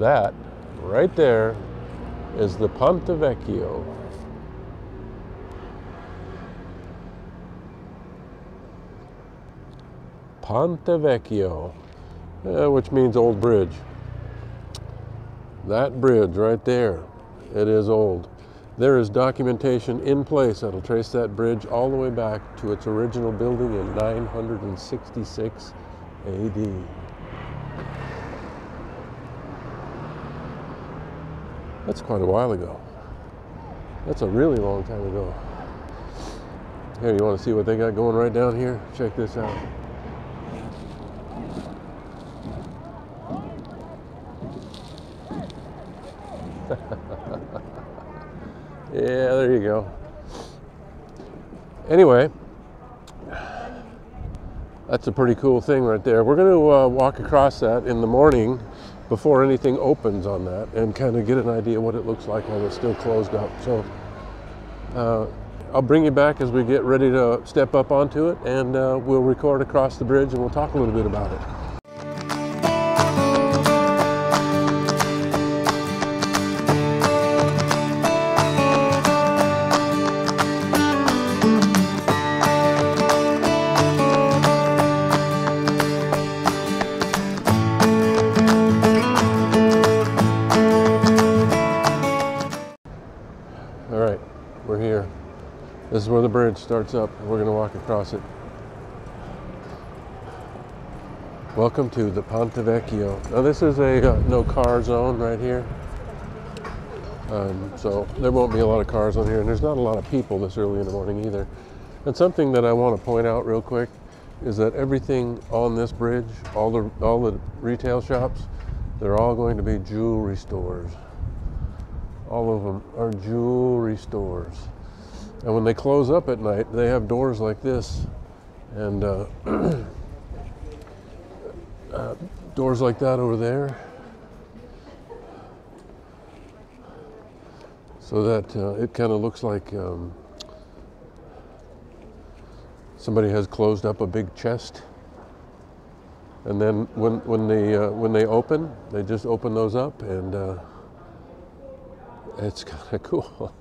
That right there is the Ponte Vecchio. Ponte Vecchio, which means old bridge. That bridge right there, it is old. There is documentation in place that'll trace that bridge all the way back to its original building in 966 AD. That's quite a while ago. That's a really long time ago. Here, you want to see what they got going right down here? Check this out. Yeah, there you go. Anyway, that's a pretty cool thing right there. We're going to walk across that in the morning before anything opens on that and kind of get an idea what it looks like while it's still closed up. So I'll bring you back as we get ready to step up onto it, and we'll record across the bridge and we'll talk a little bit about it. All right, we're here. This is where the bridge starts up. We're going to walk across it. Welcome to the Ponte Vecchio. Now this is a no car zone right here. So there won't be a lot of cars on here, and there's not a lot of people this early in the morning either. And something that I want to point out real quick is that everything on this bridge, all the retail shops, they're all going to be jewelry stores. All of them are jewelry stores. And when they close up at night, they have doors like this, and doors like that over there, so that it kind of looks like somebody has closed up a big chest. And then when they open, they just open those up, and it's kind of cool.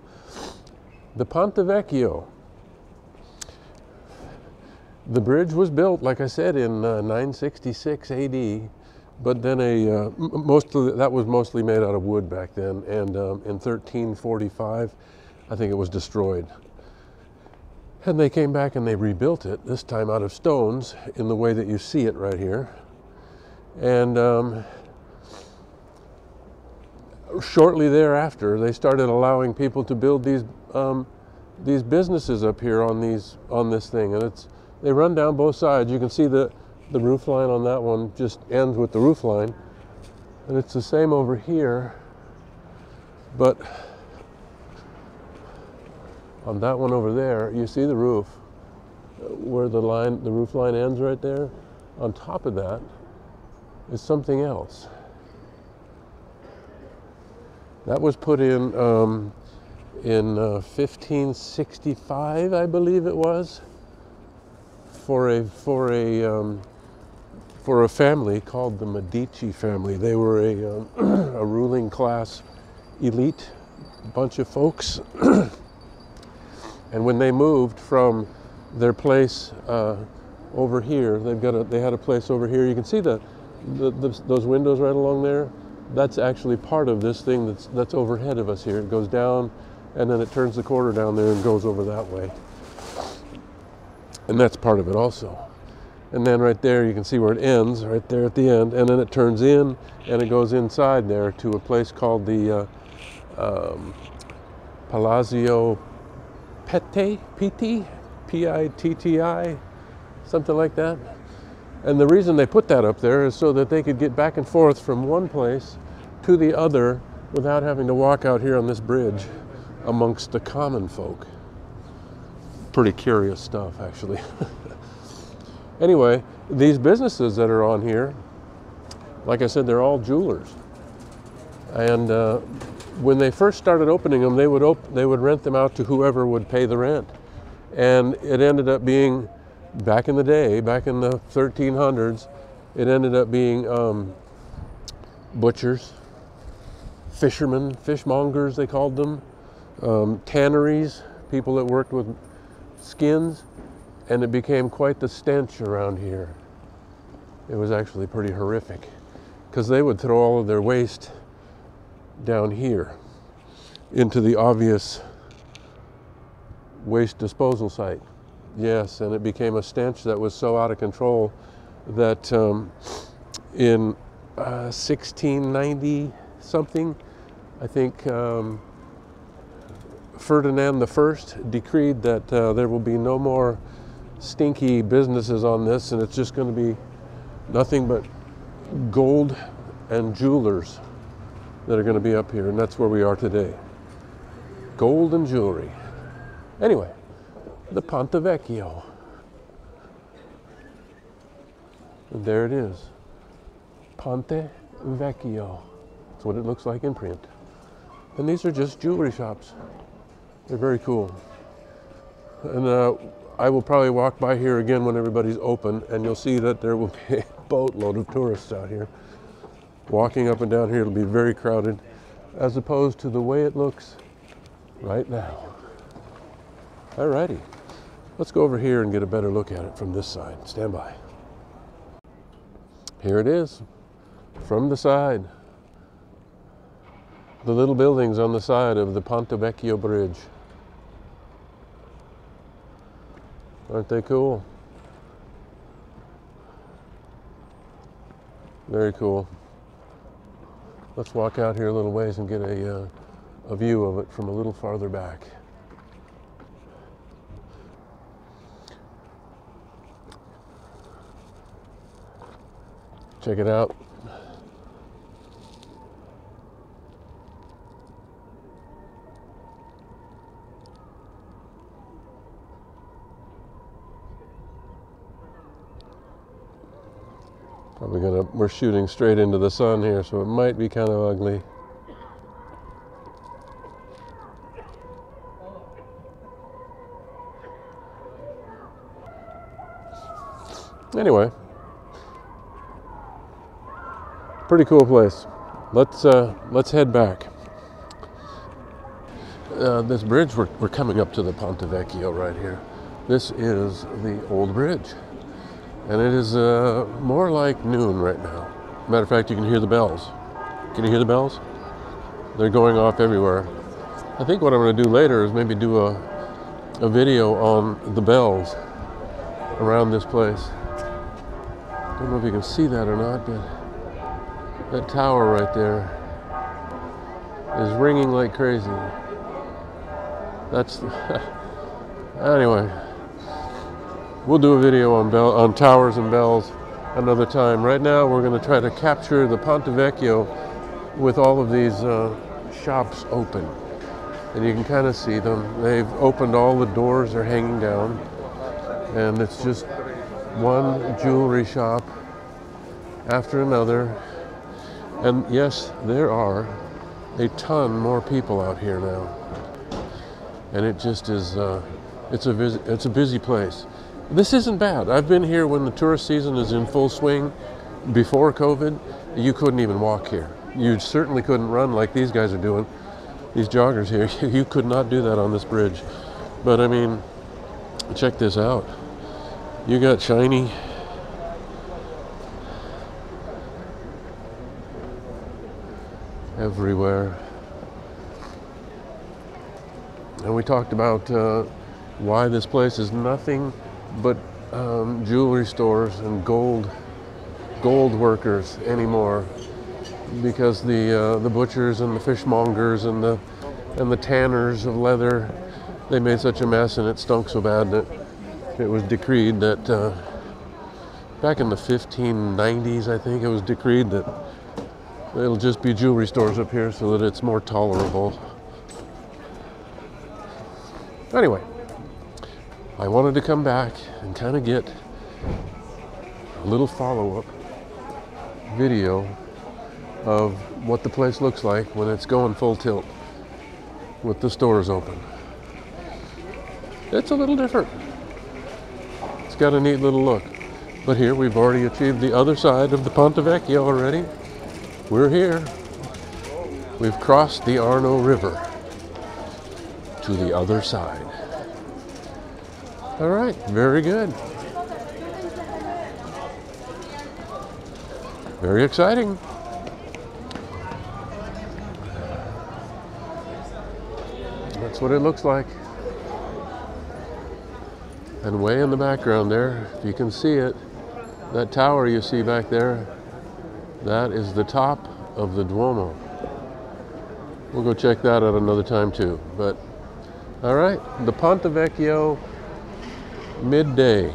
The Ponte Vecchio. The bridge was built, like I said, in 966 AD, but then that was mostly made out of wood back then, and in 1345, I think it was destroyed. And they came back and they rebuilt it, this time out of stones, in the way that you see it right here. And shortly thereafter, they started allowing people to build these businesses up here on this thing, and they run down both sides. You can see the roof line on that one just ends with the roof line, and it's the same over here, but on that one over there, you see the roof where the roof line ends right there. On top of that is something else. That was put in 1565, I believe it was, for a family called the Medici family. They were a ruling class elite bunch of folks, and when they moved from their place over here, they had a place over here. You can see those windows right along there. That's actually part of this thing that's overhead of us here. It goes down, and then it turns the corner down there and goes over that way. And that's part of it also. And then right there, you can see where it ends, right there at the end, and then it turns in, and it goes inside there to a place called the Palazzo Pitti, P-I-T-T-I, something like that. And the reason they put that up there is so that they could get back and forth from one place to the other without having to walk out here on this bridge amongst the common folk. Pretty curious stuff, actually. Anyway, these businesses that are on here, like I said, they're all jewelers. And when they first started opening them, they would rent them out to whoever would pay the rent. And it ended up being, back in the day, back in the 1300s, it ended up being butchers, fishermen, fishmongers they called them, tanneries, people that worked with skins, and it became quite the stench around here. It was actually pretty horrific because they would throw all of their waste down here into the obvious waste disposal site. Yes, and it became a stench that was so out of control that in 1690 something, I think Ferdinand I decreed that there will be no more stinky businesses on this, and it's just going to be nothing but gold and jewelers that are going to be up here, and that's where we are today. Gold and jewelry. Anyway, the Ponte Vecchio. And there it is. Ponte Vecchio. That's what it looks like in print. And these are just jewelry shops. They're very cool. And I will probably walk by here again when everybody's open, and you'll see that there will be a boatload of tourists out here. Walking up and down here, it'll be very crowded, as opposed to the way it looks right now. Alrighty, let's go over here and get a better look at it from this side. Stand by. Here it is, from the side. The little buildings on the side of the Ponte Vecchio bridge. Aren't they cool? Very cool. Let's walk out here a little ways and get a view of it from a little farther back. Check it out. We're shooting straight into the sun here, so it might be kind of ugly. Anyway, pretty cool place. Let's head back. This bridge, we're coming up to the Ponte Vecchio right here. This is the old bridge. And it is more like noon right now. Matter of fact, you can hear the bells. Can you hear the bells? They're going off everywhere. I think what I'm going to do later is maybe do a video on the bells around this place. I don't know if you can see that or not, but that tower right there is ringing like crazy. That's anyway. We'll do a video on towers and bells another time. Right now, we're going to try to capture the Ponte Vecchio with all of these shops open. And you can kind of see them. They've opened all the doors, they're hanging down. And it's just one jewelry shop after another. And yes, there are a ton more people out here now. And it just is, it's a busy place. This isn't bad. I've been here when the tourist season is in full swing. Before COVID, you couldn't even walk here. You certainly couldn't run like these guys are doing. These joggers here, you could not do that on this bridge. But I mean, check this out. You got shiny everywhere. And we talked about why this place is nothing but jewelry stores and gold workers anymore, because the butchers and the fishmongers and the tanners of leather, they made such a mess and it stunk so bad that it was decreed that back in the 1590s, I think it was decreed that it'll just be jewelry stores up here so that it's more tolerable. Anyway, I wanted to come back and kind of get a little follow-up video of what the place looks like when it's going full tilt with the stores open. It's a little different. It's got a neat little look. But here we've already achieved the other side of the Ponte Vecchio already. We're here. We've crossed the Arno River to the other side. All right, very good. Very exciting. That's what it looks like. And way in the background there, if you can see it, that tower you see back there, that is the top of the Duomo. We'll go check that out another time too. But all right, the Ponte Vecchio midday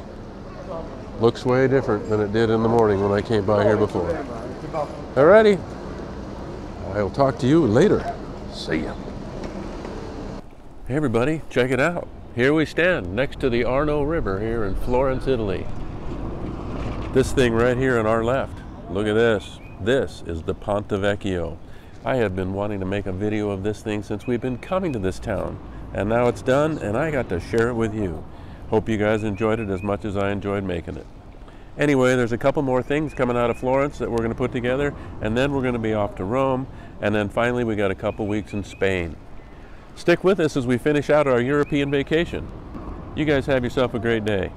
looks way different than it did in the morning when I came by here before. All righty, I'll talk to you later. See ya. Hey everybody, check it out. Here we stand next to the Arno River here in Florence, Italy. This thing right here on our left, look at this. This is the Ponte Vecchio. I have been wanting to make a video of this thing since we've been coming to this town. And now it's done, and I got to share it with you. Hope you guys enjoyed it as much as I enjoyed making it. Anyway, there's a couple more things coming out of Florence that we're going to put together, and then we're going to be off to Rome, and then finally we got a couple weeks in Spain. Stick with us as we finish out our European vacation. You guys have yourself a great day.